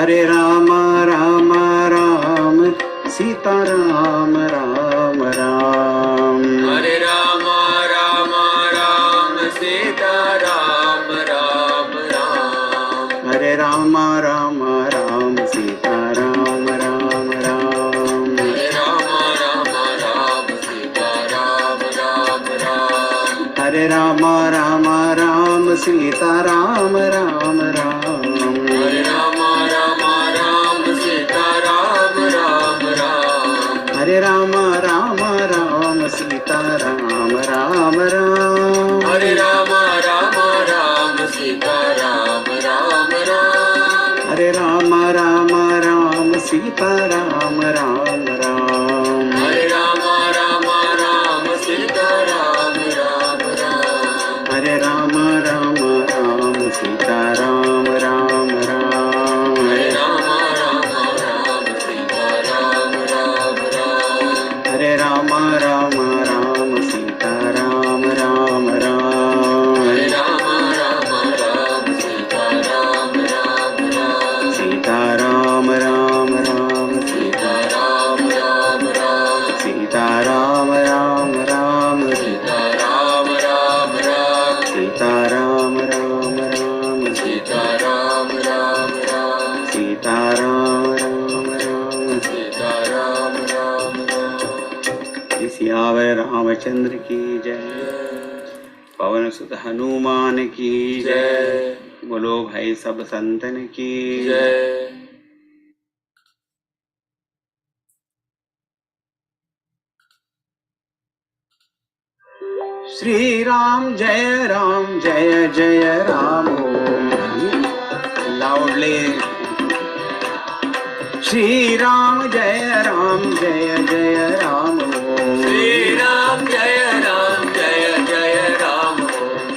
Hare Rama Rama Ram Sita Ram Ram Ram. Hare Rama Rama Ram Sita Ram Ram Ram. Hare Rama Rama Ram Sita Ram Ram Ram. Hare Rama Rama Ram Sita Ram Ram Ram. Hare Rama Rama Ram Sita Ram Ram Ram. Hare Rama Rama Ram Sita Ram Ram Ram. Hare Rama Rama Ram Sita Ram Ram Ram. Hare Rama Rama Ram Sita Ram Ram Ram. Hare Rama Rama Ram Sita Ram Ram Ram. Hare Rama Rama Ram Sita Ram Ram Ram. Hare Rama Rama Ram Sita Ram Ram Ram. Hare Rama Rama Ram Sita Ram Ram Ram. Hare Rama Rama Ram Sita Ram Ram Ram. Hare Rama Rama Ram Sita Ram Ram Ram. Sita Ram Ram Ram. Sita Ram Ram Ram. Sita Ram Ram Ram. Sita Ram Ram Ram. Sita Ram Ram Ram. Sita Ram Ram Ram. Sita Ram Ram Ram. Sita Ram Ram Ram. Siyavar Ramchandra की जय, पवन सुत हनुमान की जय। बोलो भाई सब संतन की जय। श्री राम जय जय राम लाउडली श्री राम जय जय राम श्री राम जय जय राम।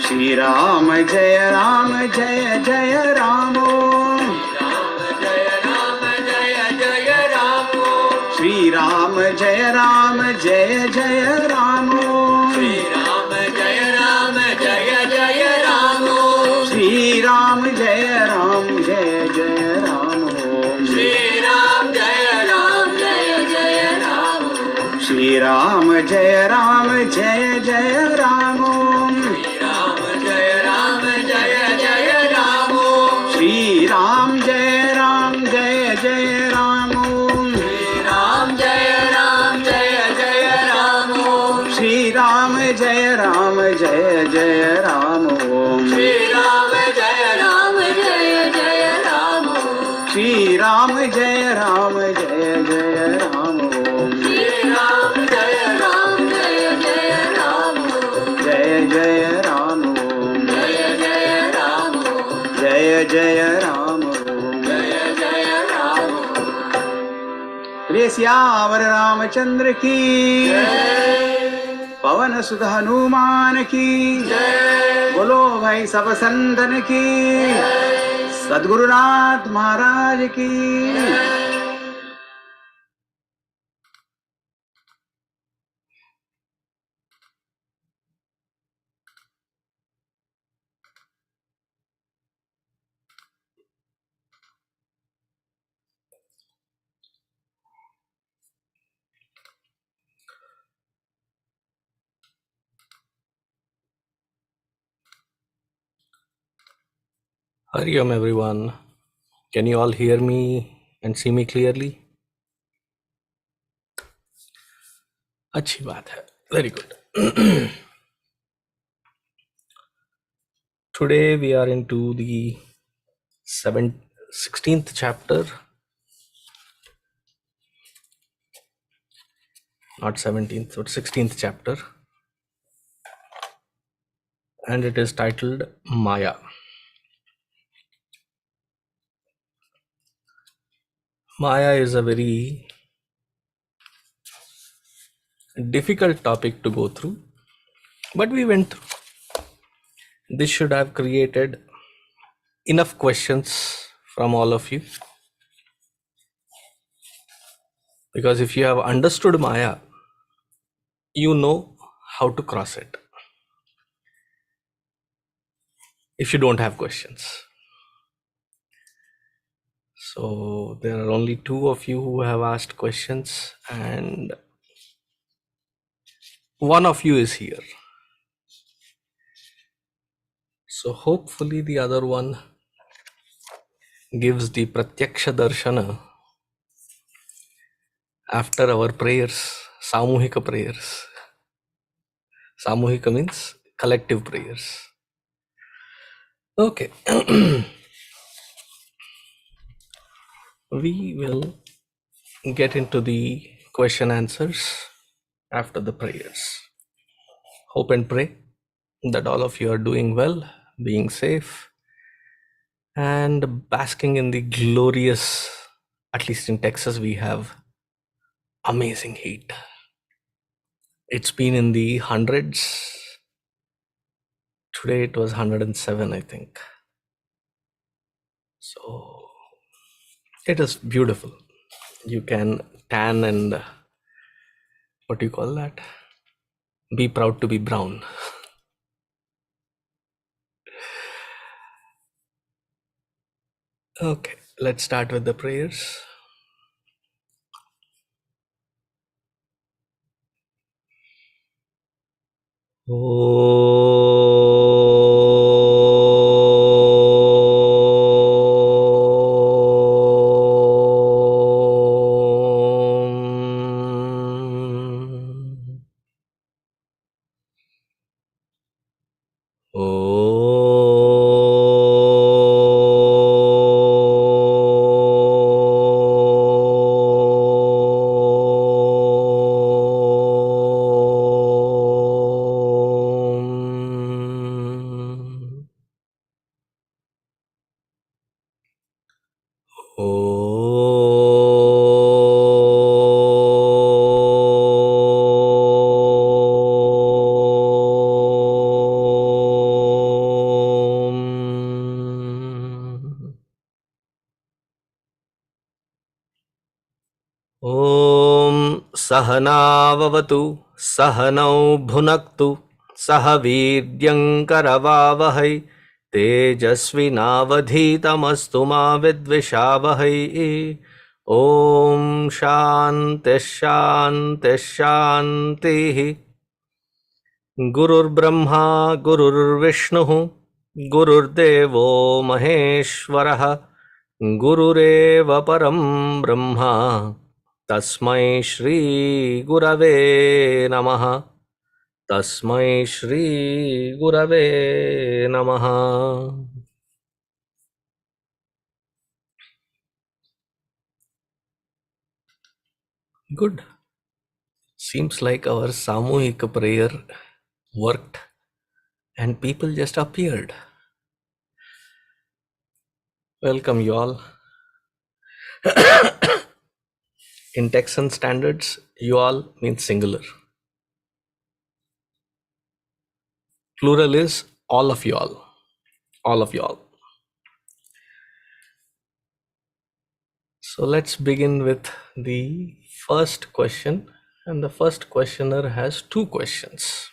श्री राम जय जय राम। श्री राम जय जय राम। श्री राम जय जय राम। श्री राम जय जय राम। श्री राम जय जय राम। श्री राम जय जय राम। श्री राम जय जय राम। श्री राम जय जय राम। श्री राम जय जय राम। श्री राम जय जय राम। श्री राम जय जय राम। श्री राम जय जय राम। श्री राम जय जय राम। जय जय राम। जय जय राम। जय जय राम। जय जय राम। प्रिय सियावर रामचंद्र की पवन सुत हनुमान की जय। बोलो भाई सब संतन की सद्गुरुनाथ महाराज की। Hari Om everyone. Can you all hear me and see me clearly? अच्छी बात है. Very good. Today we are into the 16th chapter. Not 17th, but 16th chapter. And it is titled Maya. Maya is a very difficult topic to go through, but we went through. This should have created enough questions from all of you, because if you have understood Maya, you know how to cross it. If you don't have questions. So there are only 2 of you who have asked questions, and 1 of you is here. So hopefully the other one gives the Pratyaksha Darshana after our prayers, Samuhika prayers. Samuhika means collective prayers. Okay. We will get into the question answers after the prayers. Hope and pray that all of you are doing well, being safe, and basking in the glorious, at least in Texas, we have amazing heat. It's been in the hundreds. Today it was 107, I think. So it is beautiful. You can tan and what do you call that? Be proud to be brown. Okay, let's start with the prayers. ॐ सहनाववतु सहनौ भुनक्तु सह वीर्यङ्करवावहै तेजस्विनावधीतमस्तु मा विद्विषावहै ॐ शान्तिः शान्तिः शान्तिः गुरुर्ब्रह्मा गुरुर्विष्णुः गुरुर्देवो महेश्वरः गुरुरेव परं ब्रह्मा तस्मै श्री गुरवे नमः. तस्मै श्री गुरवे नमः. Good. Seems like our Samuhika prayer worked and people just appeared. Welcome you all. In Texan standards, you all means singular. Plural is all of you all. All of you all. So let's begin with the first question. And the first questioner has 2 questions.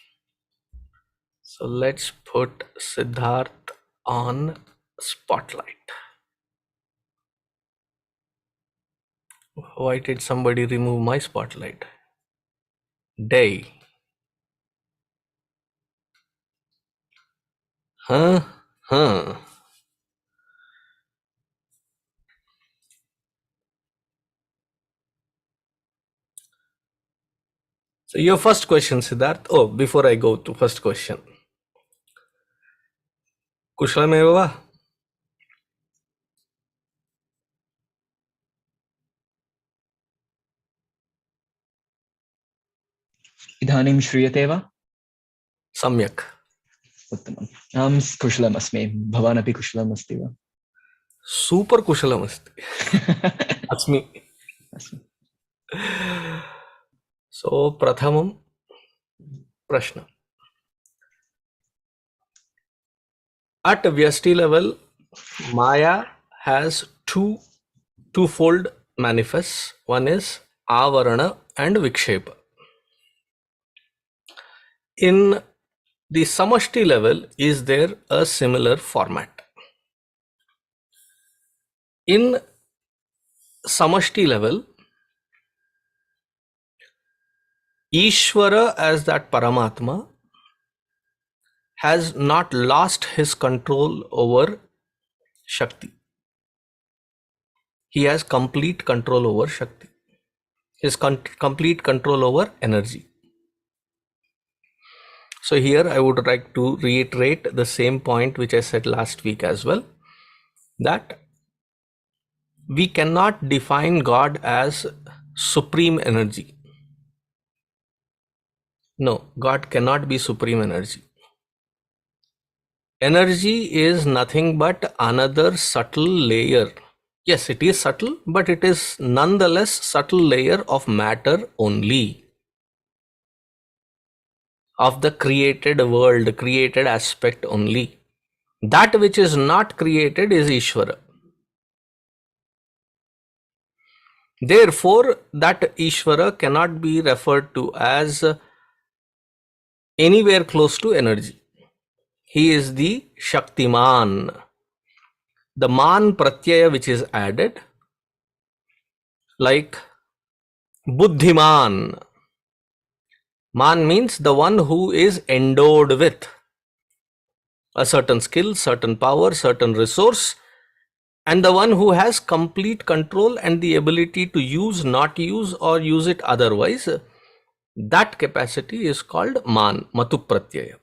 So let's put Siddharth on spotlight. Why did somebody remove my spotlight? Day. Huh? So your first question, Siddharth. Oh, before I go to first question. Kushalameva? इदानीं श्रूयते वा? Samyak. उत्तमम्. अहं कुशलमस्मि. भवान् अपि कुशलमस्ति वा? Super kushalamasti. Asmi. So Prathamam Prashna. At Vyasti level, Maya has twofold manifests. One is Avarana and Vikshepa. In the Samashti level, is there a similar format? In samashti level, Ishvara as that Paramatma has not lost his control over Shakti. He has complete control over Shakti. His complete control over energy. So here I would like to reiterate the same point which I said last week as well, that we cannot define God as supreme energy. No, God cannot be supreme energy. Energy is nothing but another subtle layer. Yes, it is subtle, but it is nonetheless subtle layer of matter only, of the created world, created aspect only. That which is not created is Ishvara. Therefore, that Ishvara cannot be referred to as anywhere close to energy. He is the Shaktiman. The Man Pratyaya which is added, like Buddhiman. Man means the one who is endowed with a certain skill, certain power, certain resource, and the one who has complete control and the ability to use, not use, or use it otherwise. That capacity is called Man, Matu Pratyaya.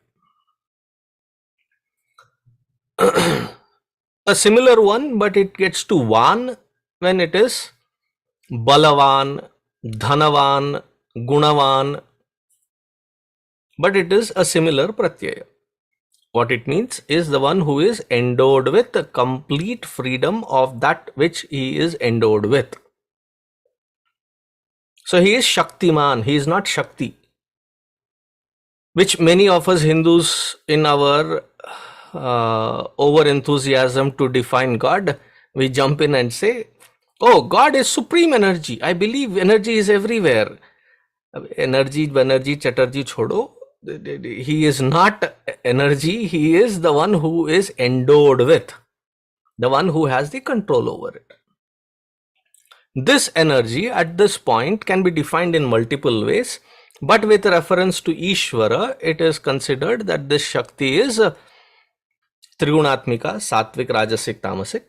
A similar one, but it gets to Van when it is Balavan, Dhanavan, Gunavan, but it is a similar Pratyaya. What it means is the one who is endowed with the complete freedom of that which he is endowed with. So he is Shaktiman, he is not Shakti, which many of us Hindus, in our over enthusiasm to define God, we jump in and say, oh, God is supreme energy. I believe energy is everywhere. Energy, Chatterjee chodo. He is not energy, he is the one who is endowed with, the one who has the control over it. This energy at this point can be defined in multiple ways, but with reference to Ishvara, it is considered that this Shakti is Trigunatmika, Satvik, Rajasic, Tamasic.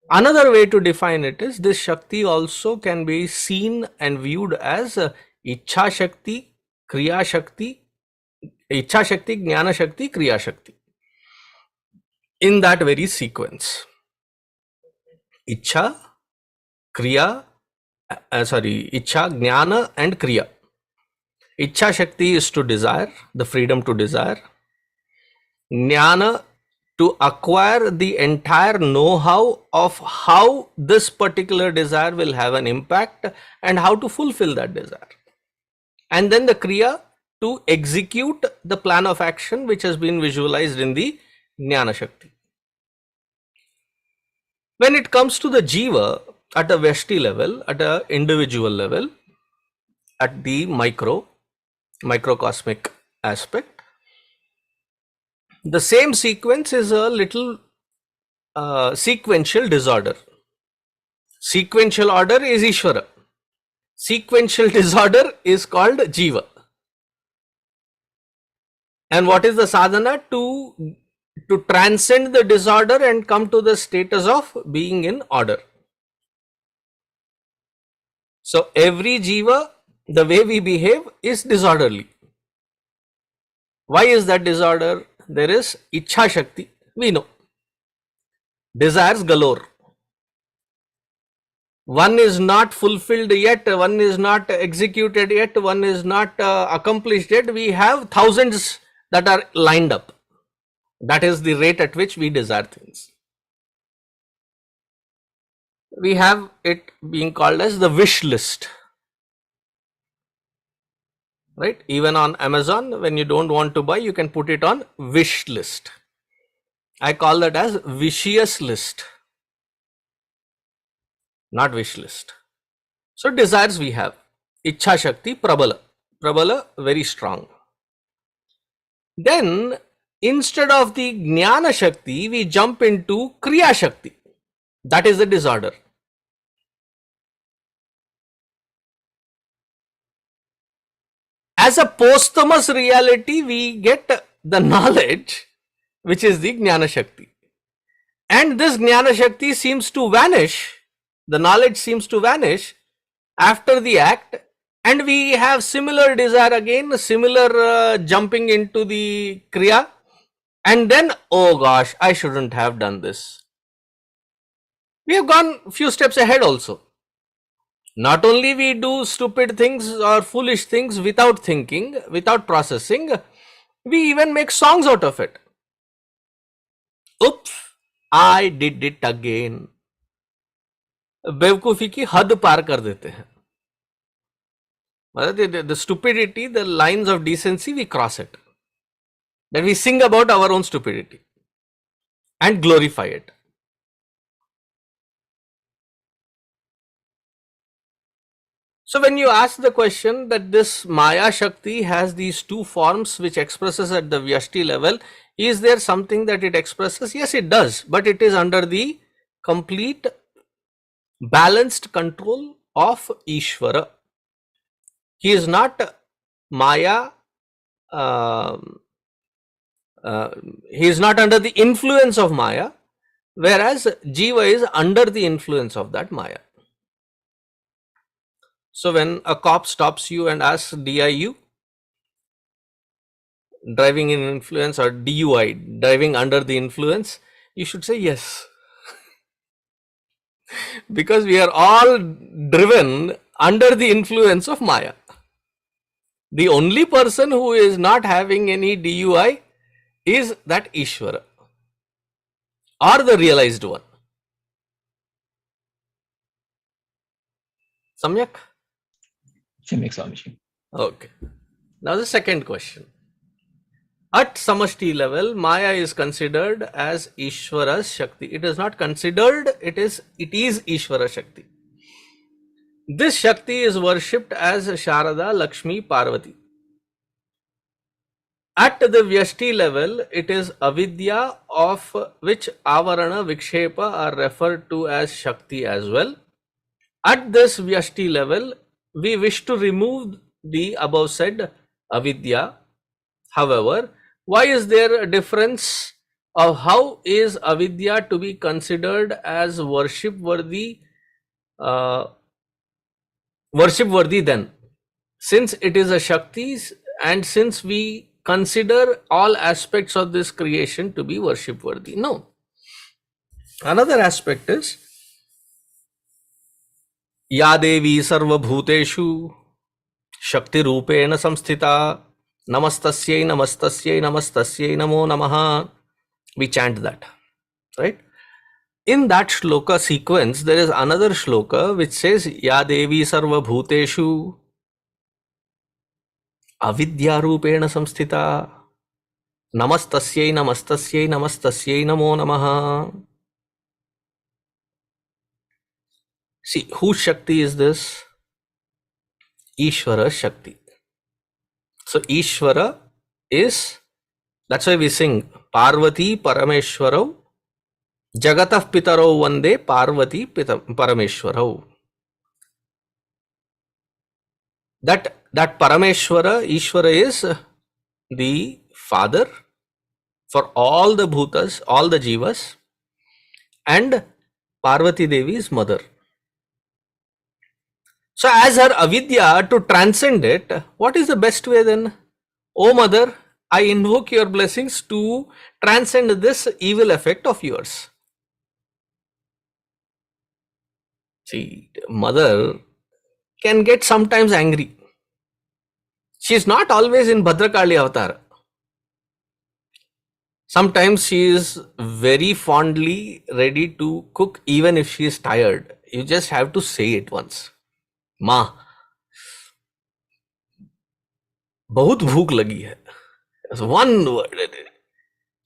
Another way to define it is this Shakti also can be seen and viewed as Ichha Shakti, Kriya Shakti, Ichha Shakti, Jnana Shakti, Kriya Shakti. In that very sequence. Ichha, Kriya, Ichha, Jnana and Kriya. Ichha Shakti is to desire, the freedom to desire. Jnana, to acquire the entire know-how of how this particular desire will have an impact and how to fulfill that desire. And then the Kriya, to execute the plan of action which has been visualized in the Jnana Shakti. When it comes to the Jiva, at a Veshti level, at an individual level, at the microcosmic aspect, the same sequence is a little sequential disorder. Sequential order is Ishvara. Sequential disorder is called Jiva. And what is the sadhana? To transcend the disorder and come to the status of being in order. So every Jiva, the way we behave is disorderly. Why is that disorder? There is Ichha Shakti, we know. Desires galore. One is not fulfilled yet, one is not executed yet, one is not accomplished yet. We have thousands that are lined up. That is the rate at which we desire things. We have it being called as the wish list. Right? Even on Amazon, when you don't want to buy, you can put it on wish list. I call that as vicious list, not wish list. So desires we have. Ichha Shakti, Prabala. Prabala, very strong. Then, instead of the Jnana Shakti, we jump into Kriya Shakti. That is the disorder. As a posthumous reality, we get the knowledge, which is the Jnana Shakti. And this Jnana Shakti seems to vanish, the knowledge seems to vanish after the act, and we have similar desire again, similar jumping into the Kriya, and then, oh gosh, I shouldn't have done this. We have gone a few steps ahead also. Not only we do stupid things or foolish things without thinking, without processing, we even make songs out of it. Oops, I did it again. बेवकूफी की हद पार कर देते हैं. The stupidity, the lines of decency, we cross it. Then we sing about our own stupidity and glorify it. So when you ask the question that this Maya Shakti has these two forms which expresses at the Vyashti level, is there something that it expresses? Yes, it does, but it is under the complete balanced control of Ishvara. He is not Maya, he is not under the influence of Maya, whereas Jiva is under the influence of that Maya. So when a cop stops you and asks DIU, driving in influence, or DUI, driving under the influence, you should say yes. Because we are all driven under the influence of Maya. The only person who is not having any DUI is that Ishvara, or the realized one. Samyak? Samyak Swamiji. Okay. Now the second question. At Samashti level, Maya is considered as Ishvara's Shakti. It is not considered, it is Ishvara Shakti. This Shakti is worshipped as Sharada, Lakshmi, Parvati. At the Vyashti level, it is Avidya, of which Avarana, Vikshepa are referred to as Shakti as well. At this Vyashti level, we wish to remove the above said Avidya. However, why is there a difference of how is Avidya to be considered as worship worthy then? Since it is a Shakti, and since we consider all aspects of this creation to be worship worthy. No. Another aspect is Ya Devi Sarvabhuteshu Shakti Rupena Samsthita Namastasyai Namastasyai Namastasyai Namo Namaha. We chant that, right? In that shloka sequence, there is another shloka which says Ya Devi Sarvabhuteshu Avidya Rupena Samsthita Namastasyai Namastasyai Namastasyai Namo Namaha. See, whose Shakti is this? Ishvara Shakti. So Ishvara is, that's why we sing Parvati Parameshwarau Jagatah Pitaro Vande Parvati Parameshwarau. That Parameshwara, Ishvara, is the father for all the bhutas, all the jivas, and Parvati Devi is mother. So as her avidya, to transcend it, what is the best way then? O mother, I invoke your blessings to transcend this evil effect of yours. See, mother can get sometimes angry. She is not always in Bhadrakali avatar. Sometimes she is very fondly ready to cook even if she is tired. You just have to say it once. Ma, bahut bhook lagi hai. That's one word.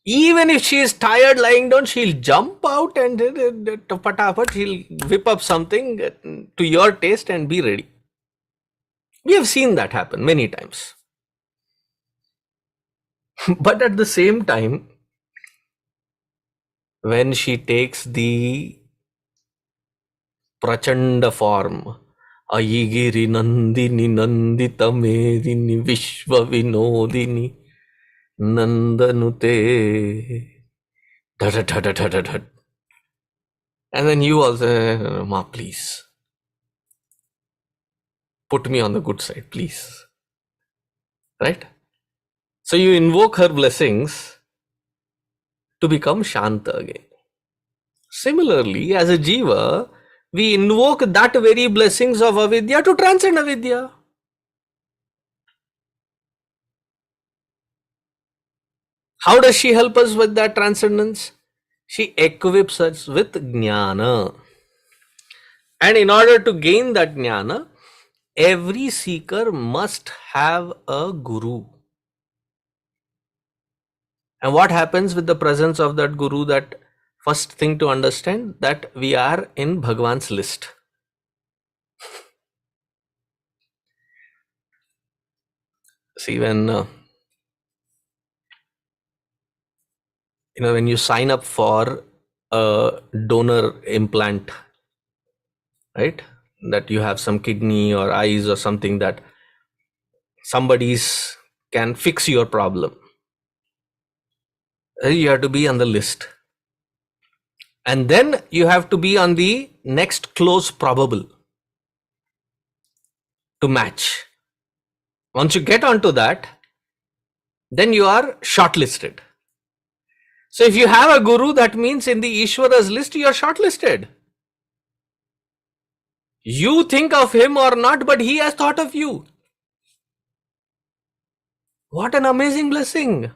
Even if she is tired lying down, she'll jump out and she'll whip up something to your taste and be ready. We have seen that happen many times. But at the same time, when she takes the Prachanda form Ayigiri Nandini Nandita Medini Vishwa Vinodini Nandanute. And then you also, Ma, please put me on the good side, please. Right? So you invoke her blessings to become Shanta again. Similarly, as a Jiva, we invoke that very blessings of avidya to transcend avidya. How does she help us with that transcendence? She equips us with jnana. And in order to gain that jnana, every seeker must have a guru. And what happens with the presence of that guru? That first thing to understand, that we are in Bhagwan's list. See, when when you sign up for a donor implant, right, that you have some kidney or eyes or something that somebody's can fix your problem, you have to be on the list, and then you have to be on the next close probable to match. Once you get onto that, then you are shortlisted. So if you have a guru, that means in the Ishwara's list you are shortlisted. You think of him or not, but he has thought of you. What an amazing blessing.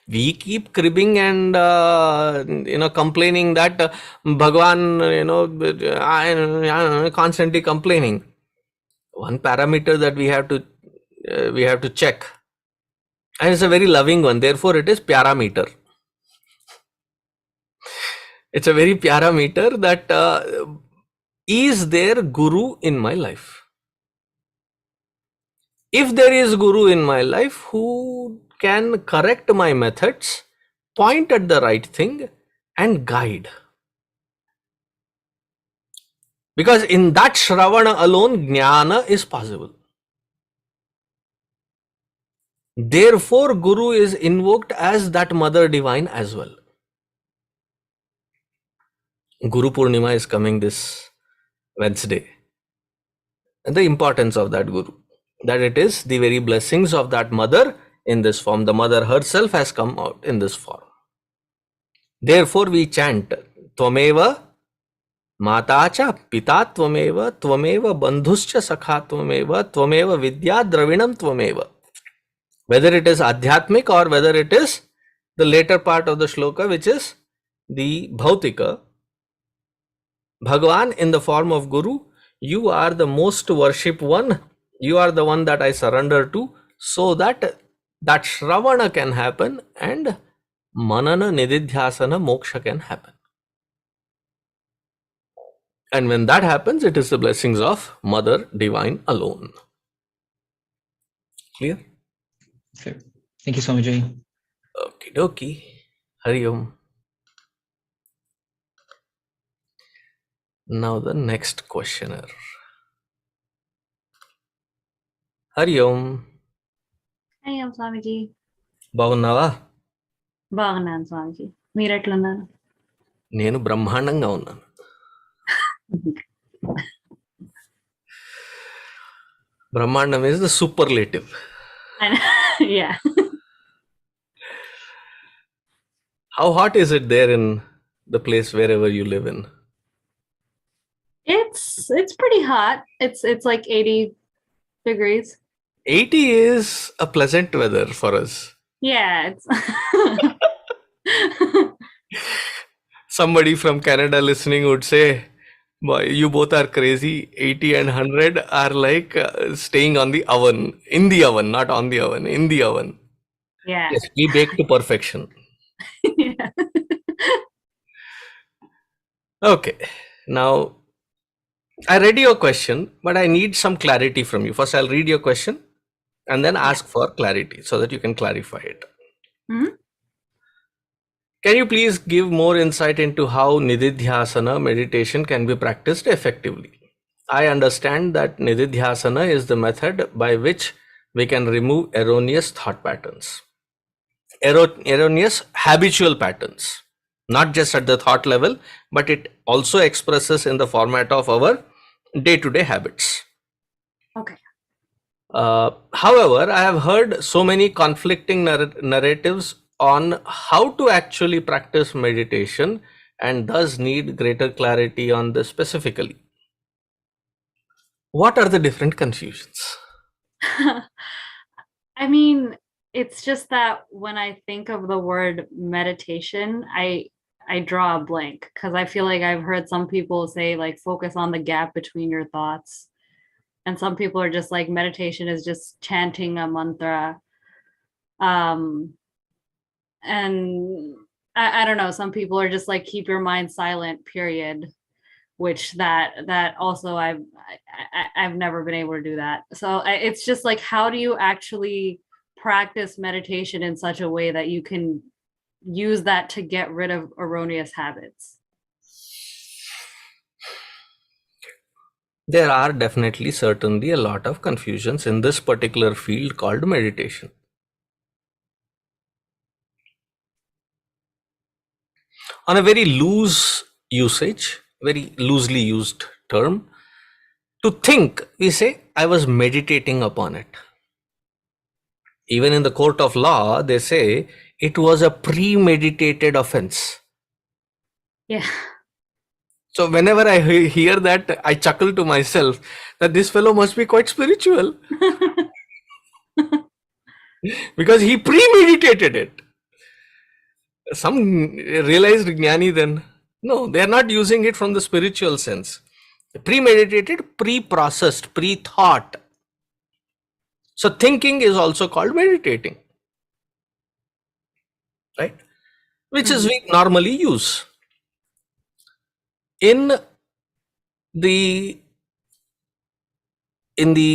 We keep cribbing and complaining that Bhagwan, constantly complaining. One parameter that we have to check, and it's a very loving one. Therefore, it is parameter. It's a very parameter that is there guru in my life? If there is guru in my life who can correct my methods, point at the right thing, and guide. Because in that Shravana alone, Jnana is possible. Therefore, Guru is invoked as that Mother Divine as well. Guru Purnima is coming this Wednesday. And the importance of that Guru, that it is the very blessings of that Mother in this form. The Mother herself has come out in this form. Therefore, we chant Tvameva Matacha Pita Tvameva Tvameva Bandhuscha Sakha Tvameva Tvameva Vidya Dravinam Tvameva. Whether it is Adhyatmik or whether it is the later part of the shloka, which is the Bhautika, Bhagwan in the form of Guru, you are the most worshipped one. You are the one that I surrender to, so that Shravana can happen and Manana Nidhasana Moksha can happen. And when that happens, it is the blessings of Mother Divine alone. Clear? Okay. Thank you, Swamiji. Okie dokie. Hari Om. Now the next questioner. Hari Om. అయ్యాం స్వామిజీ. బాగున్నావా? బాగున్నాను స్వామిజీ, మీరు ఎట్లున్నారు? నేను బ్రహ్మాండంగా ఉన్నాను. Brahmandam is the superlative. Yeah. How hot is it there in the place wherever you live in? It's pretty hot. It's like 80 degrees. 80 is a pleasant weather for us. Yeah, it's Somebody from Canada listening would say, boy, you both are crazy. 80 and 100 are like staying on the oven. In the oven, not on the oven. In the oven. yeah. Yes, we bake to perfection. Yeah. Okay. Now, I read your question, but I need some clarity from you. First, I'll read your question and then ask for clarity so that you can clarify it. Hmm? Can you please give more insight into how Nidhasana meditation can be practiced effectively? I understand that Nidhasana is the method by which we can remove erroneous thought patterns, erroneous habitual patterns, not just at the thought level, but it also expresses in the format of our day-to-day habits. Okay. However, I have heard so many conflicting narratives on how to actually practice meditation and thus need greater clarity on this specifically. What are the different confusions? I mean, it's just that when I think of the word meditation, I draw a blank because I feel like I've heard some people say like focus on the gap between your thoughts. And some people are just like meditation is just chanting a mantra. And I don't know, some people are just like keep your mind silent, period. Which that also I've never been able to do that. So it's just like, how do you actually practice meditation in such a way that you can use that to get rid of erroneous habits? There are definitely certainly a lot of confusions in this particular field called meditation. On a very loose usage, very loosely used term, to think, we say, I was meditating upon it. Even in the court of law, they say it was a premeditated offense. Yeah. So whenever I hear that, I chuckle to myself that this fellow must be quite spiritual because he premeditated it. Some realized Jnani then, no, they are not using it from the spiritual sense. Premeditated, pre-processed, pre-thought. So thinking is also called meditating, right? Which is we normally use. In the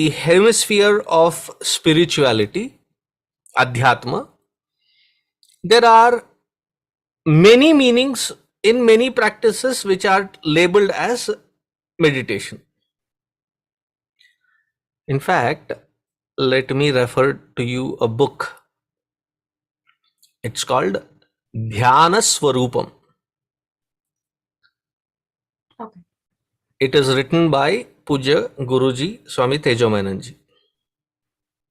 hemisphere of spirituality, Adhyatma, there are many meanings in many practices which are labeled as meditation. In fact, let me refer to you a book. It's called Dhyana Swarupam. Okay. It is written by Puja Guruji Swami Tejomananji.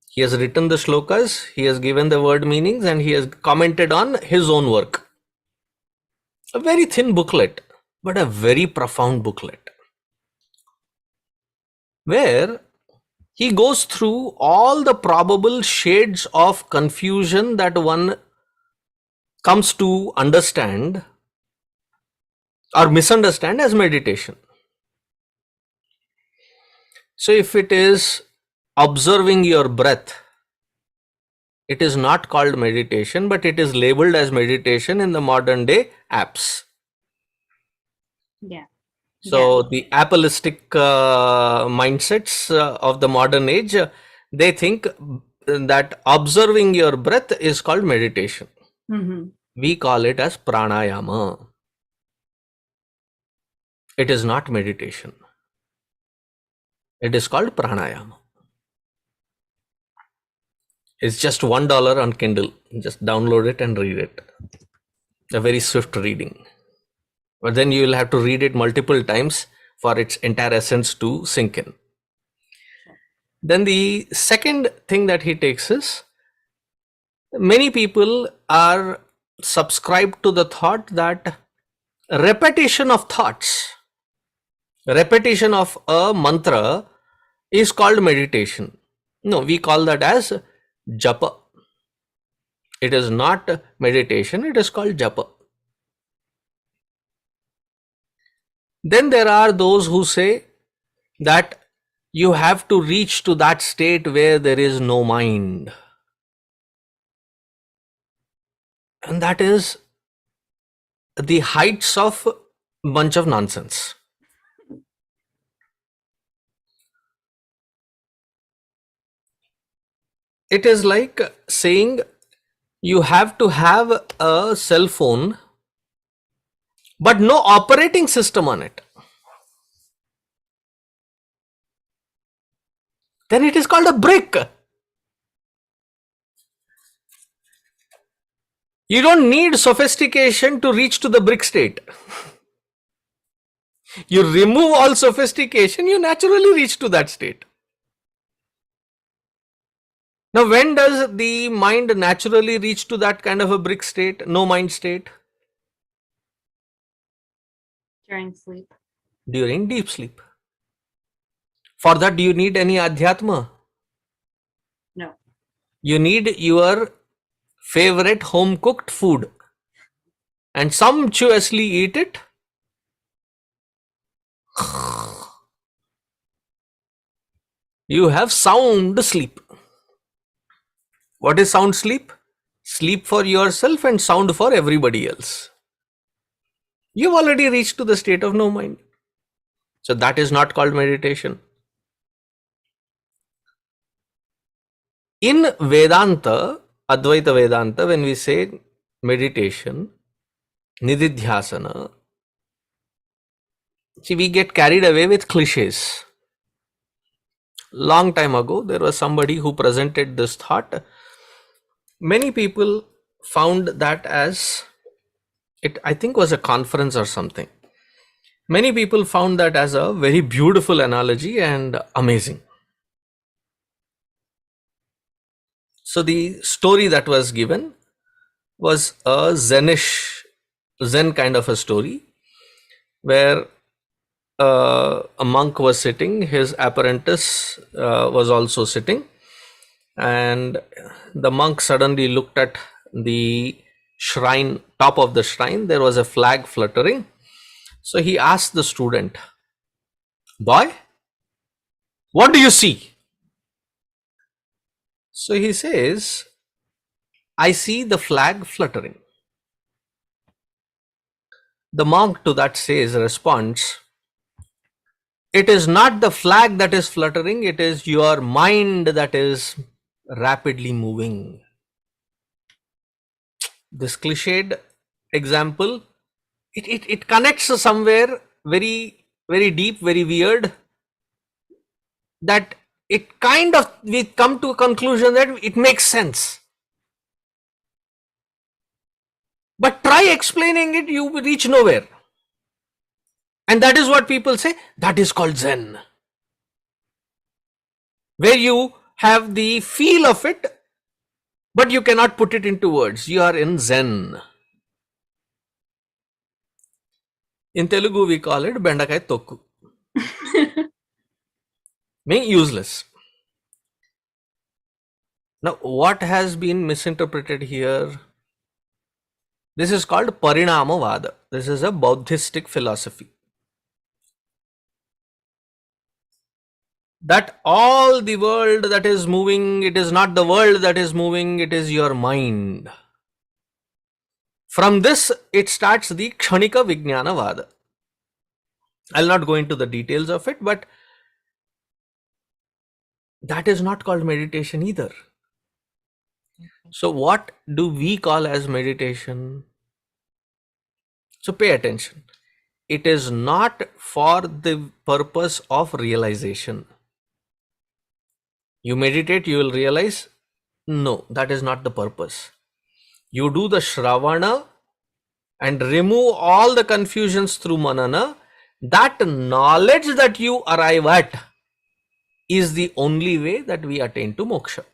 He has written the shlokas, he has given the word meanings, and he has commented on his own work. A very thin booklet, but a very profound booklet, where he goes through all the probable shades of confusion that one comes to understand or misunderstand as meditation. So if it is observing your breath, it is not called meditation, but it is labeled as meditation in the modern day apps. Yeah. So the Appleistic mindsets of the modern age, they think that observing your breath is called meditation. We call it as pranayama. It is not meditation. It is called pranayama. It's just $1 on Kindle. Just download it and read it. A very swift reading. But then you will have to read it multiple times for its entire essence to sink in. Then the second thing that he takes is, many people are subscribed to the thought that repetition of thoughts, repetition of a mantra is called meditation. No, we call that as japa. It is not meditation, it is called japa. Then there are those who say that you have to reach to that state where there is no mind. And that is the heights of a bunch of nonsense. It is like saying you have to have a cell phone but no operating system on it, then it is called a brick. You don't need sophistication to reach to the brick state. You remove all sophistication, you naturally reach to that state. Now, when does the mind naturally reach to that kind of a brick state, no mind state? During sleep. During deep sleep. For that, do you need any adhyatma? No. You need your favorite home cooked food and sumptuously eat it. You have sound sleep. What is sound sleep? Sleep for yourself and sound for everybody else. You've already reached to the state of no mind. So that is not called meditation. In Vedanta, Advaita Vedanta, when we say meditation, Nidhasana, see, we get carried away with cliches. Long time ago, there was somebody who presented this thought. Many people found that as, it I think was a conference or something. Many people found that as a very beautiful analogy and amazing. So the story that was given was a Zen kind of a story, where a monk was sitting, his apprentice was also sitting, and the monk suddenly looked at the shrine, top of the shrine, there was a flag fluttering. So he asked the student, "Boy, what do you see?" So he says, "I see the flag fluttering." The monk to that responds, "It is not the flag that is fluttering, it is your mind that is rapidly moving." This cliched example, it connects somewhere very, very deep, very weird, that it kind of, we come to a conclusion that it makes sense. But try explaining it, you reach nowhere. And that is what people say, that is called Zen. Where you have the feel of it, but you cannot put it into words. You are in Zen. In Telugu, we call it Bendakai Tokku. Meaning useless. Now, what has been misinterpreted here? This is called Parinamavada. This is a Buddhistic philosophy. That all the world that is moving, it is not the world that is moving, it is your mind. From this, it starts the Kshanika Vijnanavada. I'll not go into the details of it, but that is not called meditation either. So what do we call as meditation? So pay attention. It is not for the purpose of realization. You meditate, you will realize, no, that is not the purpose. You do the Shravana and remove all the confusions through Manana. That knowledge that you arrive at is the only way that we attain to moksha.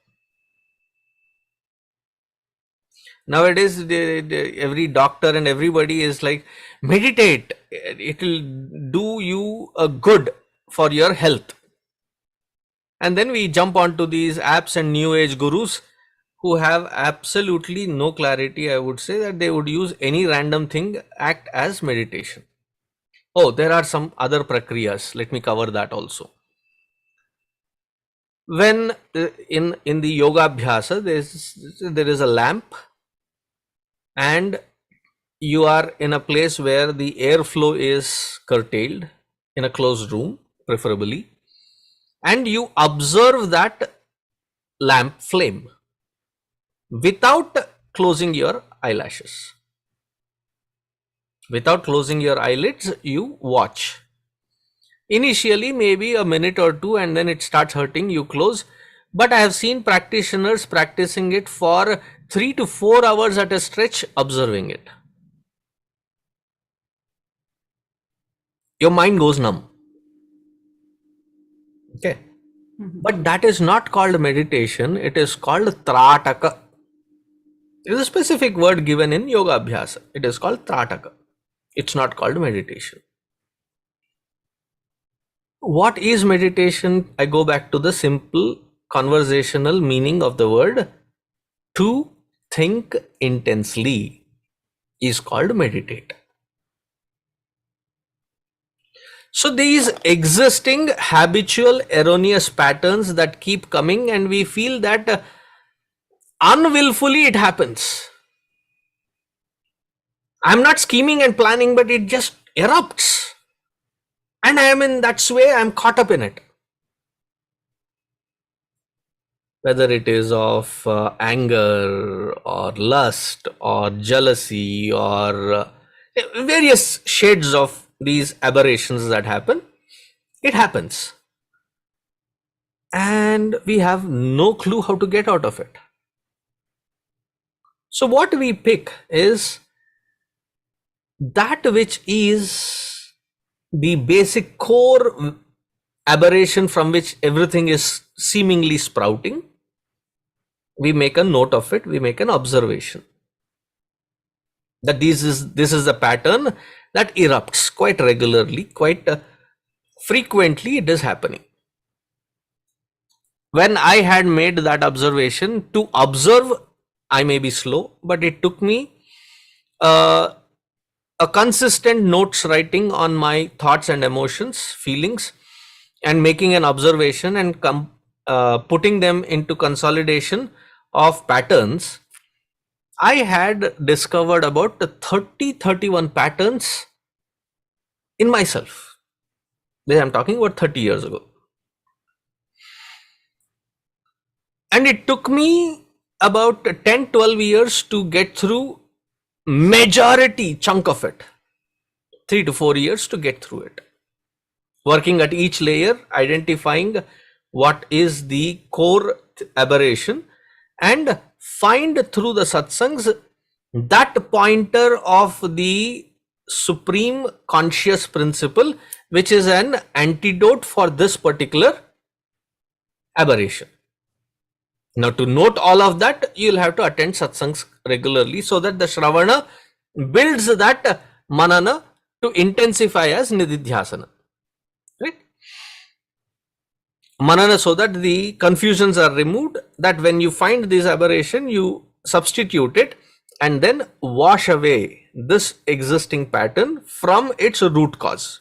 Nowadays, every doctor and everybody is like, meditate, it will do you a good for your health. And then we jump onto these apps and new age gurus who have absolutely no clarity. I would say that they would use any random thing, act as meditation. Oh, there are some other prakriyas. Let me cover that also. When in the yoga abhyasa, there is a lamp, and you are in a place where the airflow is curtailed, in a closed room preferably, and you observe that lamp flame without closing your eyelashes. Without closing your eyelids, you watch. Initially, maybe a minute or two, and then it starts hurting, you close. But I have seen practitioners practicing it for 3 to 4 hours at a stretch, observing it. Your mind goes numb. Okay. But that is not called meditation, it is called trataka. It is a specific word given in yoga abhyasa. It is called trataka. It's not called meditation. What is meditation? I go back to the simple conversational meaning of the word. To think intensely is called meditate. So these existing habitual erroneous patterns that keep coming, and we feel that unwillfully it happens. I'm not scheming and planning, but it just erupts. And I am in that way, I'm caught up in it. Whether it is of anger or lust or jealousy or various shades of these aberrations that happen, it happens. And we have no clue how to get out of it. So what we pick is that which is the basic core aberration from which everything is seemingly sprouting. We make a note of it, we make an observation that this is a pattern that erupts quite regularly, quite frequently it is happening. When I had made that observation, to observe, I may be slow, but it took me a consistent notes writing on my thoughts and emotions, feelings, and making an observation and putting them into consolidation of patterns. I had discovered about 31 patterns in myself. I'm talking about 30 years ago. And it took me about 10-12 years to get through majority chunk of it. 3 to 4 years to get through it. Working at each layer, identifying what is the core aberration, and find through the satsangs that pointer of the supreme conscious principle, which is an antidote for this particular aberration. Now, to note all of that, you'll have to attend satsangs regularly so that the Shravana builds that manana to intensify as Nidhasana. Right? Manana, so that the confusions are removed, that when you find this aberration, you substitute it and then wash away this existing pattern from its root cause.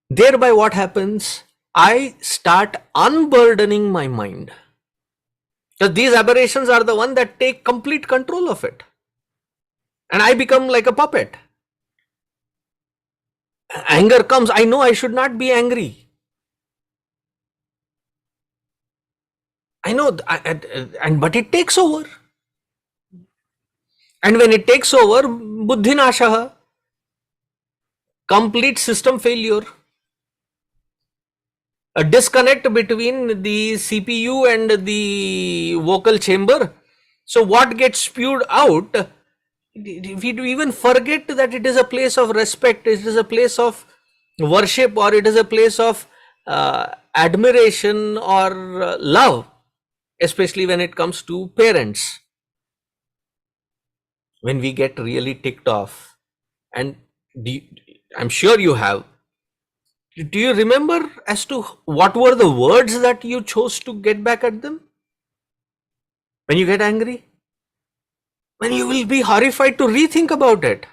Thereby what happens? I start unburdening my mind. Because these aberrations are the one that take complete control of it. And I become like a puppet. Anger comes, I know I should not be angry. I know, but it takes over. And when it takes over, buddhi nashaha, complete system failure. A disconnect between the CPU and the vocal chamber. So what gets spewed out, we even forget that it is a place of respect, it is a place of worship, or it is a place of admiration or love, especially when it comes to parents. When we get really ticked off, and I'm sure you have. Do you remember as to what were the words that you chose to get back at them? When you get angry? When you will be horrified to rethink about it.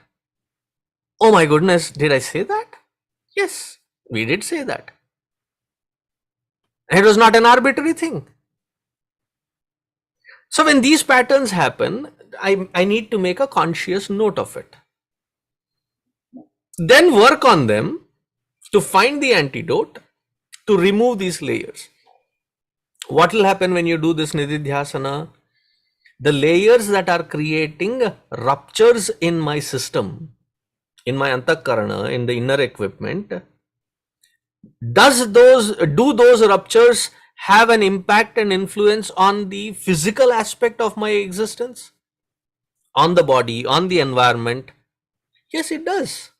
Oh my goodness, did I say that? Yes, we did say that. And it was not an arbitrary thing. So when these patterns happen, I need to make a conscious note of it. Then work on them to find the antidote, to remove these layers. What will happen when you do this Nidhasana? the layers that are creating ruptures in my system, in my antakarana, in the inner equipment, do those ruptures have an impact and influence on the physical aspect of my existence, on the body, on the environment? Yes, it does.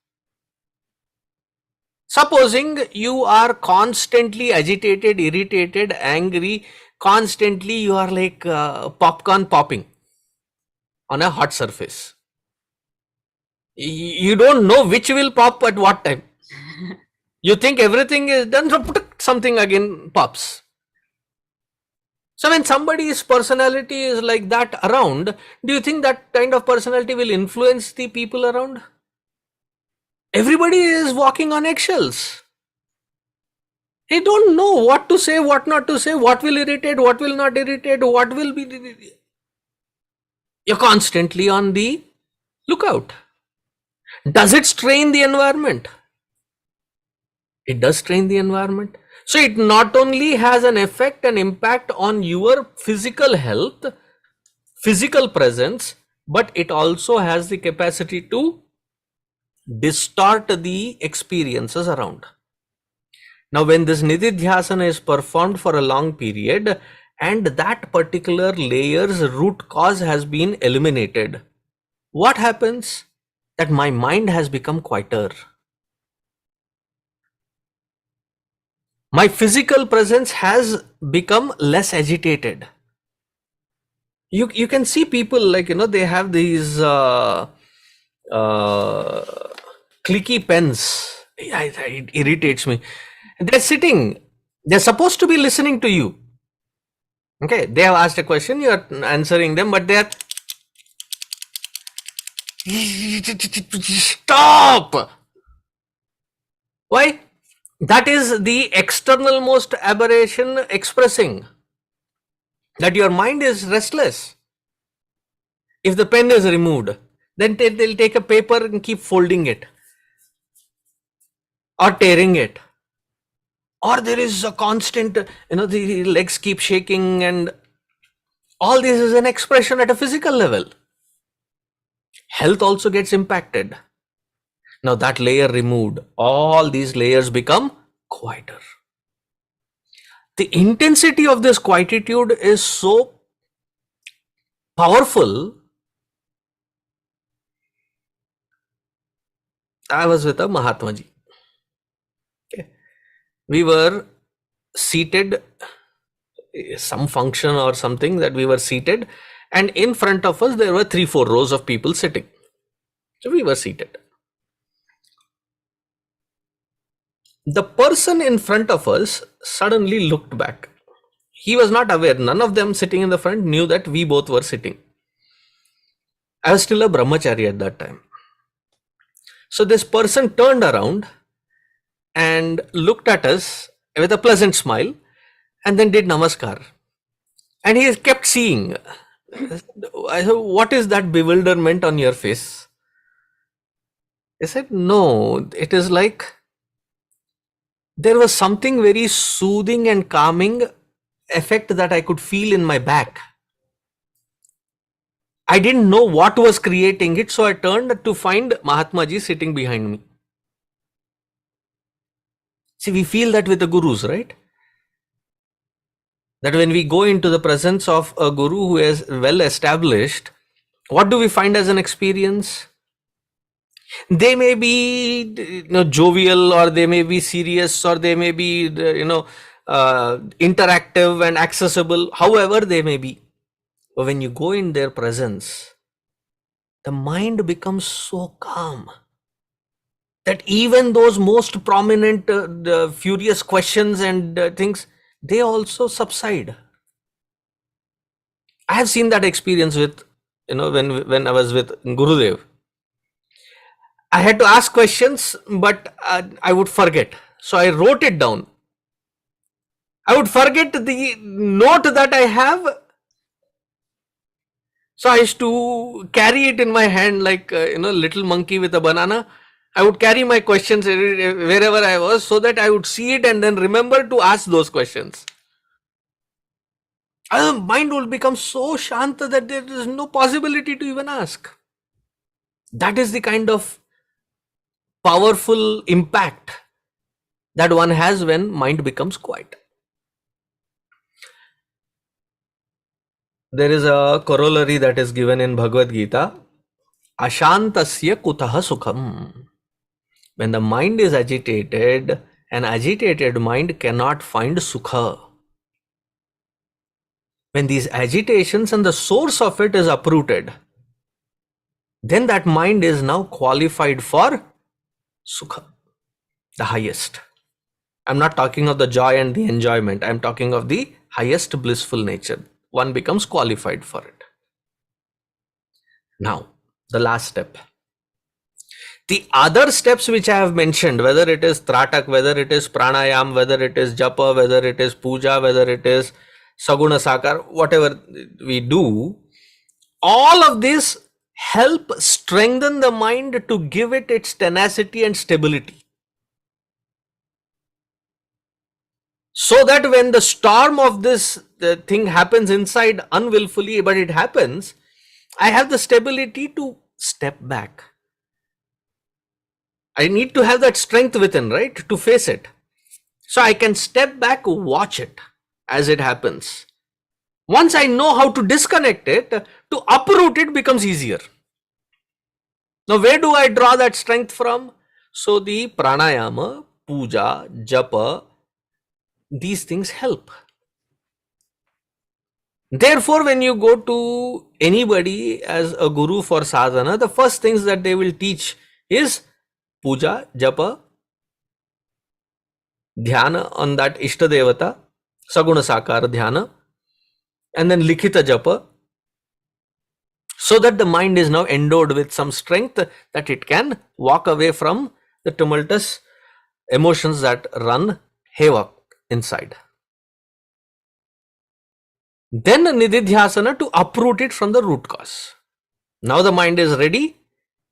Supposing you are constantly agitated, irritated, angry, constantly you are like popcorn popping on a hot surface. You don't know which will pop at what time. You think everything is done, so something again pops. So when somebody's personality is like that around, do you think that kind of personality will influence the people around? Everybody is walking on eggshells. They don't know what to say, what not to say, what will irritate, what will not irritate, what will be. You're constantly on the lookout. Does it strain the environment? It does strain the environment. So it not only has an effect and impact on your physical health, physical presence, but it also has the capacity to distort the experiences around. Now, when this Nidhasana is performed for a long period and that particular layer's root cause has been eliminated, what happens? That my mind has become quieter. My physical presence has become less agitated. You can see people like, they have these clicky pens. It irritates me. They're sitting, they're supposed to be listening to you. Okay, they have asked a question, you're answering them, but they're stop. Why? That is the external most aberration expressing that your mind is restless. If the pen is removed, then they'll take a paper and keep folding it or tearing it. Or there is a constant, the legs keep shaking, and all this is an expression at a physical level. Health also gets impacted. Now that layer removed, all these layers become quieter. The intensity of this quietude is so powerful. I was with a Mahatma Ji. Okay. We were seated, some function or something that we were seated, and in front of us there were 3-4 rows of people sitting. So we were seated. The person in front of us suddenly looked back. He was not aware. None of them sitting in the front knew that we both were sitting. I was still a brahmachari at that time. So this person turned around and looked at us with a pleasant smile and then did namaskar. And he kept seeing. I said, what is that bewilderment on your face? He said, no, it is like there was something very soothing and calming effect that I could feel in my back. I didn't know what was creating it, so I turned to find Mahatma Ji sitting behind me. See, we feel that with the gurus, right? That when we go into the presence of a guru who is well established, what do we find as an experience? They may be jovial, or they may be serious, or they may be interactive and accessible, however they may be. But when you go in their presence, the mind becomes so calm that even those most prominent the furious questions and things, they also subside. I have seen that experience with, when I was with Gurudev. I had to ask questions, but I would forget. So I wrote it down. I would forget the note that I have. So I used to carry it in my hand like, little monkey with a banana. I would carry my questions wherever I was so that I would see it and then remember to ask those questions. Mind will become so shanta that there is no possibility to even ask. That is the kind of powerful impact that one has when mind becomes quiet. There is a corollary that is given in Bhagavad Gita. Ashantasya kutaha sukham. When the mind is agitated, an agitated mind cannot find sukha. When these agitations and the source of it is uprooted, then that mind is now qualified for sukha, the highest. I'm not talking of the joy and the enjoyment. I'm talking of the highest blissful nature. One becomes qualified for it. Now, the last step. The other steps which I have mentioned, whether it is tratak, whether it is pranayam, whether it is japa, whether it is puja, whether it is saguna sakar, whatever we do, all of this help strengthen the mind to give it its tenacity and stability. So that when the storm of this thing happens inside unwillfully, but it happens, I have the stability to step back. I need to have that strength within, right, to face it. So I can step back, watch it as it happens. Once I know how to disconnect it, to uproot it becomes easier. Now, where do I draw that strength from? So the pranayama, puja, japa, these things help. Therefore, when you go to anybody as a guru for sadhana, the first things that they will teach is puja, japa, dhyana on that Ishta Devata, Saguna Sakara dhyana, and then Likhita japa, so that the mind is now endowed with some strength that it can walk away from the tumultuous emotions that run havoc inside. Then Nidhasana to uproot it from the root cause. Now the mind is ready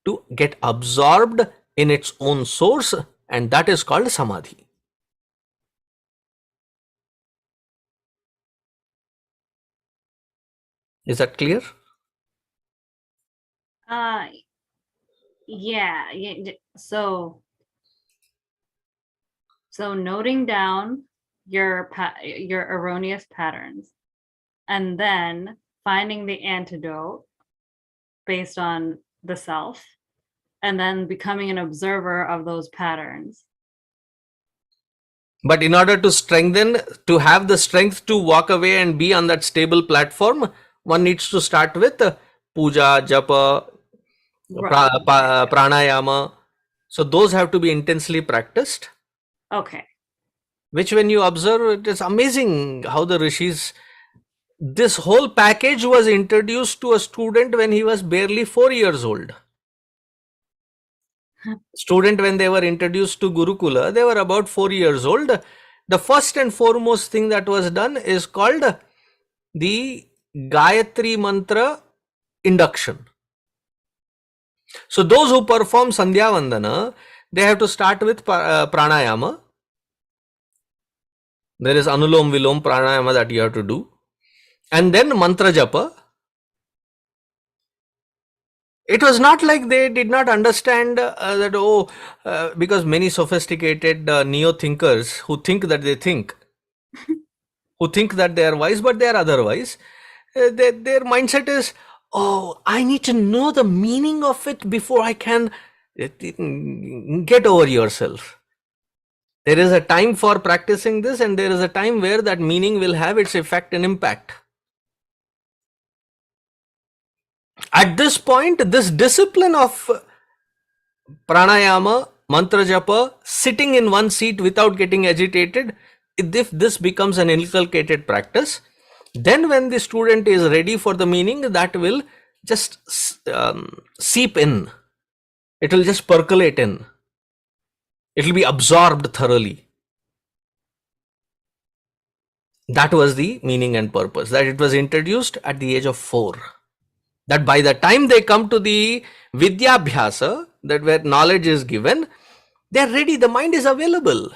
to get absorbed in its own source, and that is called samadhi. Is that clear? Yeah. So noting down your erroneous patterns, and then finding the antidote based on the self, and then becoming an observer of those patterns. But in order to strengthen, to have the strength to walk away and be on that stable platform, one needs to start with puja, japa, pranayama. So those have to be intensely practiced. Okay. Which when you observe, it is amazing how the rishis, this whole package was introduced to a student when he was barely 4 years old. Student, when they were introduced to Gurukula, they were about 4 years old. The first and foremost thing that was done is called the Gayatri mantra induction. So those who perform Sandhya Vandana, they have to start with pranayama. There is Anulom Vilom pranayama that you have to do. And then mantra japa. It was not like they did not understand that, because many sophisticated neo-thinkers who think that they think, who think that they are wise, but they are otherwise. Their mindset is, oh, I need to know the meaning of it before I can get over yourself. There is a time for practicing this, and there is a time where that meaning will have its effect and impact. At this point, this discipline of pranayama, mantra japa, sitting in one seat without getting agitated, if this becomes an inculcated practice, then when the student is ready for the meaning, that will just seep in. It will just percolate in. It will be absorbed thoroughly. That was the meaning and purpose, that it was introduced at the age of 4. That by the time they come to the Vidyabhyasa, that where knowledge is given, they are ready, the mind is available.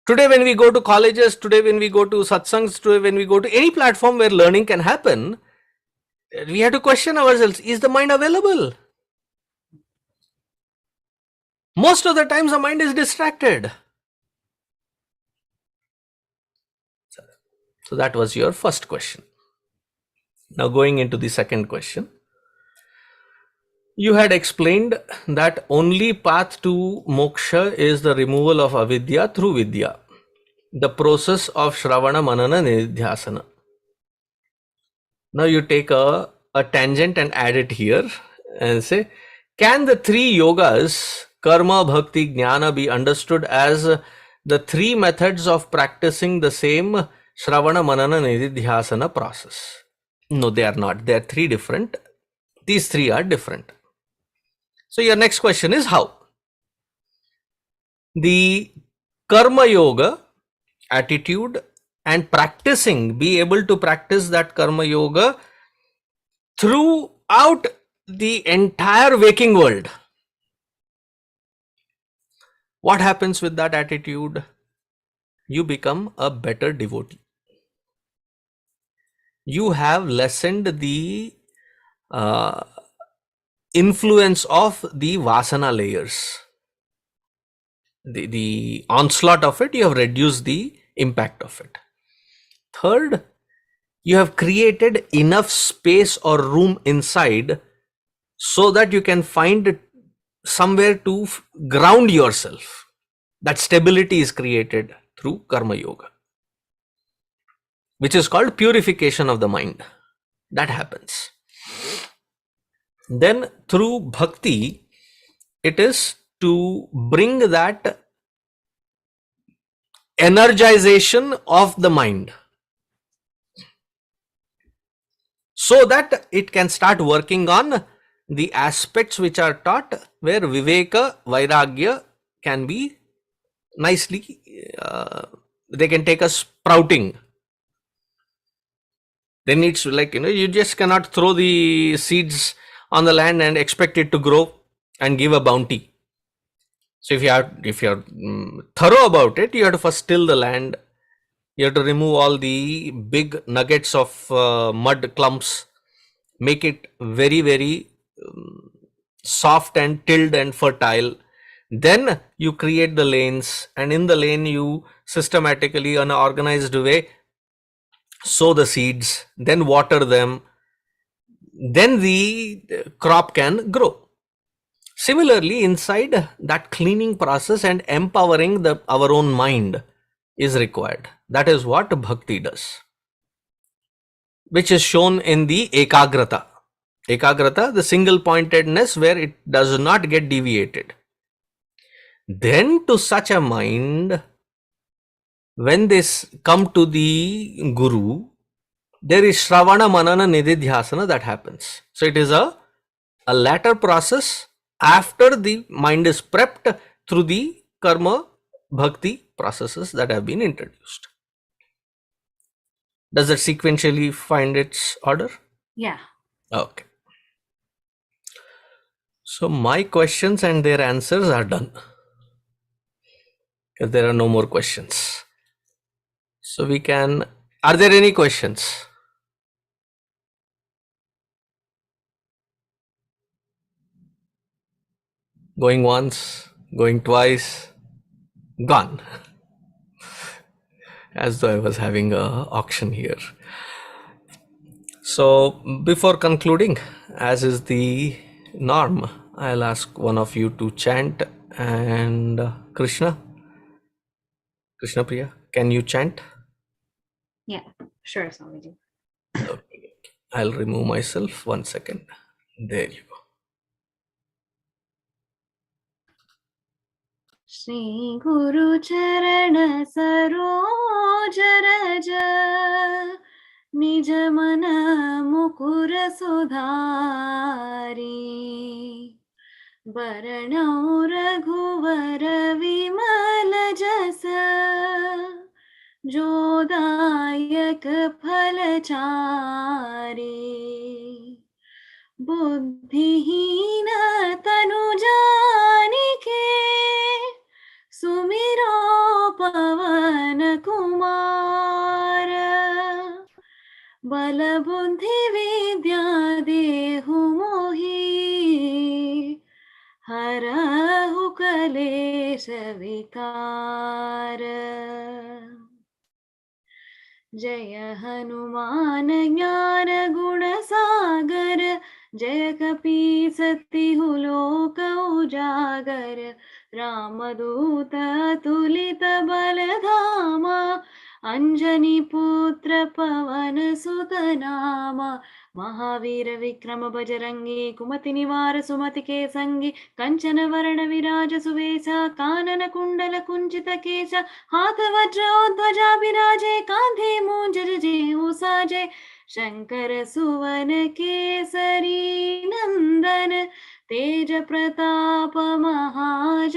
Today, when we go to colleges, today, when we go to satsangs, today, when we go to any platform where learning can happen, we have to question ourselves, is the mind available? Most of the times, the mind is distracted. So that was your first question. Now going into the second question. You had explained that only path to moksha is the removal of avidya through vidya, the process of Shravana, Manana, Nidhasana. Now you take a tangent and add it here and say, can the three yogas, karma, bhakti, jnana, be understood as the three methods of practicing the same Shravana, Manana, Nidhasana process? No, they are not. They are three different. These three are different. So your next question is how? The karma yoga attitude and practicing, be able to practice that karma yoga throughout the entire waking world. What happens with that attitude? You become a better devotee. You have lessened the influence of the vasana layers. The onslaught of it, you have reduced the impact of it. Third, you have created enough space or room inside so that you can find somewhere to ground yourself. That stability is created through karma yoga, which is called purification of the mind. That happens. Then through bhakti, it is to bring that energization of the mind so that it can start working on the aspects which are taught, where viveka, vairagya can be nicely, they can take a sprouting. Then it's like, you just cannot throw the seeds on the land and expect it to grow and give a bounty. So if you're thorough about it, you have to first till the land. You have to remove all the big nuggets of mud clumps, make it very, very soft and tilled and fertile. Then you create the lanes, and in the lane you systematically, in an organized way, sow the seeds, then water them, then the crop can grow. Similarly, inside that cleaning process and empowering our own mind is required. That is what bhakti does, which is shown in the ekagrata. Ekagrata, the single pointedness where it does not get deviated. Then to such a mind, when they come to the guru, there is Shravana, Manana, Nidhasana that happens. So it is a latter process after the mind is prepped through the karma, bhakti processes that have been introduced. Does that sequentially find its order? Yeah. Okay. So my questions and their answers are done, because there are no more questions. So we can, are there any questions? Going once, going twice, gone. As though I was having a auction here. So before concluding, as is the norm, I'll ask one of you to chant. And Krishna Priya, can you chant? Yeah, sure. Swamiji. Okay. I'll remove myself 1 second. There you go. Shri Guru Charana Saroj Raj Nij Mana Mukur Sudhari Baranau Raghuvar Vimal Jasa Jodayak Phalachari बुद्धिहीन तनु जानिके सुमिरो पवन कुमार बल बुद्धि विद्या देहु मोहि हरहु कलेश विकार। जय हनुमान ज्ञान गुण सागर जय कपीस तिहु लोक उजागर रामदूत अतुलित बल धामा अंजनी पुत्र पवन सुत नामा महावीर विक्रम बजरंगी कुमति निवार सुमति के संगी कंचन वरण विराज सुवेशा कानन कुंडल कुंचित केशा हाथ वज्र ध्वजा विराजे कांधे मूंज जनेऊ साजे शंकर सुवन केसरी नंदन तेज प्रताप महाजगवंदन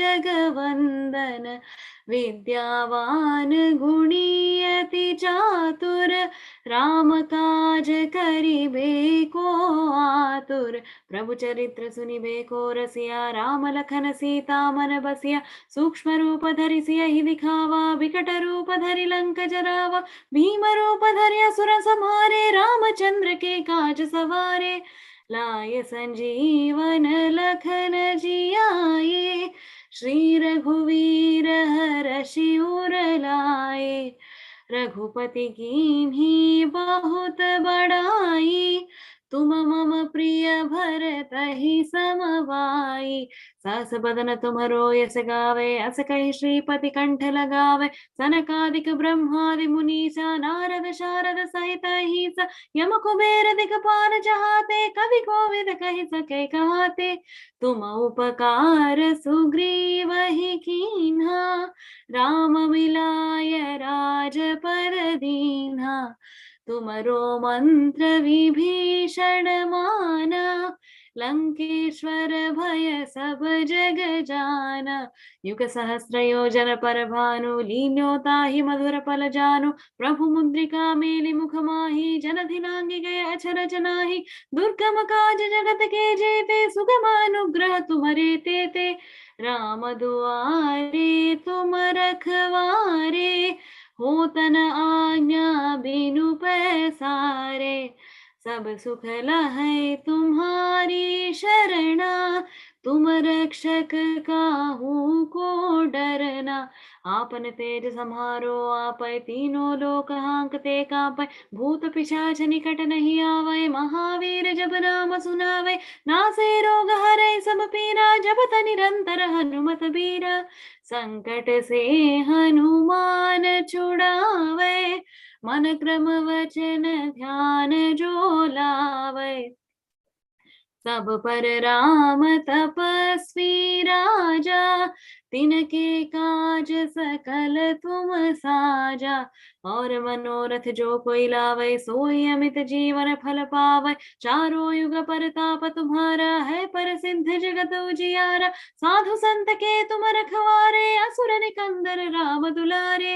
विद्यावान गुणी अति चातुर राम काज करिबे को आतुर प्रभु चरित्र सुनिबे को रसिया राम लखन सीता मन बसिया सूक्ष्म रूप धरि सियहि दिखावा विकट रूप धरि लंक जरावा भीम रूप धरि असुर संहारे रामचंद्र के काज सवारे लाय संजीवन लखन जियाए श्री रघुवीर हरषि उर लाए रघुपति कीन्ही बहुत बड़ाई तुम मम प्रिय भरतहि समभाई सहस बदन तुम्हरो यस गावे अस कहि श्रीपति कंठ लगावे सनकादिक ब्रह्मादि मुनीसा नारद शारद सहित अहिसा यम कुबेर दिगपाल जहाते कवि कोविद कहि सके कहाते तुम उपकार सुग्रीवहि कीन्हा राम मिलाय राजपद दीन्हा तुमरो मंत्र विभीषण माना लंकेश्वर भय सब जग जाना युग सहस्र योजन पर भानु लीन्यो ताहि मधुर पल जानु प्रभु मुद्रिका मेलि मुख माहि जलधि लांघि गए अचरज नाहि दुर्गम काज जगत के जेते सुगम अनुग्रह तुम्हारे तेते राम दुआरे तुम रखवारे होतन आज्ञा बिनु पैसारे सब सुख लहै तुम्हारी शरणा तुम रक्षक काहू को डरना आपन तेज समारो आपै तीनों लोक हांकते कापै भूत पिशाच निकट नहीं आवै महावीर जब नाम सुनावै नासे रोग हरै सब पीरा जपत निरंतर हनुमत बीरा संकट से हनुमान छुड़ावे मन क्रम वचन ध्यान जो लावे सब पर राम तपस्वी राजा तिनके काज सकल तुम साजा और मनोरथ जो कोई लावे सोई अमित जीवन फल पावे चारों युग परताप तुम्हारा है प्रसिद्ध जगत उजियारा साधु संत के तुम रखवारे असुर निकंदन राम दुलारे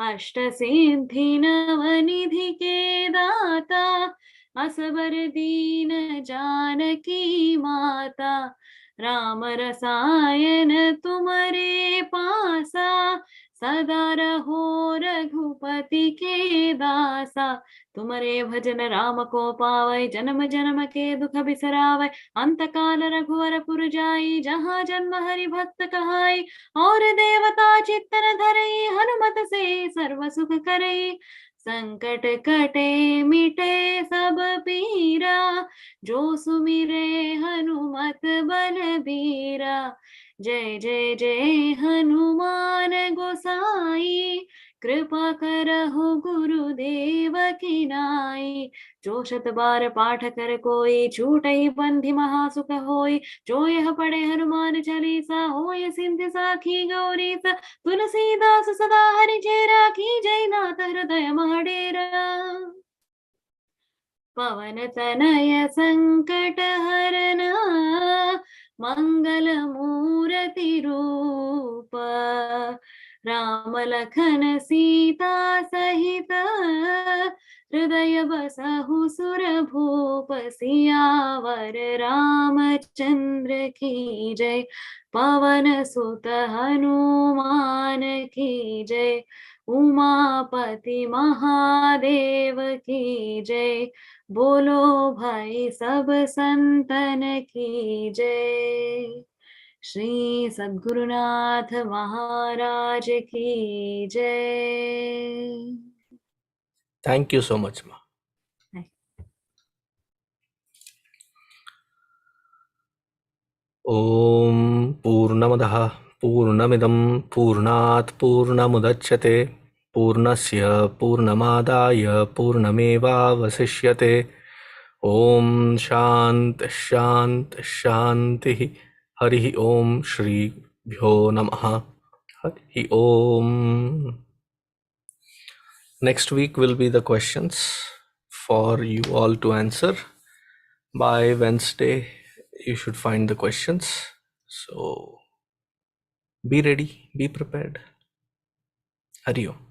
अष्ट सिद्धि नव निधि के दाता असबर दीन जानकी माता राम रसायन तुम्हारे पासा सदा रहो रघुपति के दासा तुम्हारे भजन राम को पावै जन्म जन्म के दुख बिसरावै अंत काल रघुवर पुर जाई जहाँ जन्म हरि भक्त कहाई और देवता चित्तन धरई हनुमत से सर्व सुख करई संकट कटे मिटे सब पीरा जो सुमिरे हनुमत बलबीरा जय जय जय हनुमान गोसाई कृपा करहु गुरुदेव की नाई जो शत बार पाठ कर कोई छूटई बंधि महासुख होई जो यह पढ़े हनुमान चालीसा होय सिंधि साखी गौरी सा तुलसीदास सदा हरि चेरा की जय नाथ हृदय महडेरा पवन तनय संकट हरना मंगल मूर्ति रूप राम लखन सीता सहित हृदय बसहु सुर भूप सियावर रामचंद्र की जय। पवन सुत हनुमान की जय। उमापति महादेव की जय। बोलो भाई सब संतन की जय। श्री सद्गुरुनाथ महाराज की जय। Thank you so much, Ma. ॐ पूर्णमदः पूर्णमिदं पूर्णात् पूर्णमुदच्यते पूर्णस्य पूर्णमादाय पूर्णमेवावशिष्यते। ॐ शान्ति शान्ति शान्तिः। हरिः ॐ श्रीभ्यो नमः। हरिः ॐ। Next week will be the questions for you all to answer. By Wednesday, you should find the questions. So be ready, be prepared. Hari Om.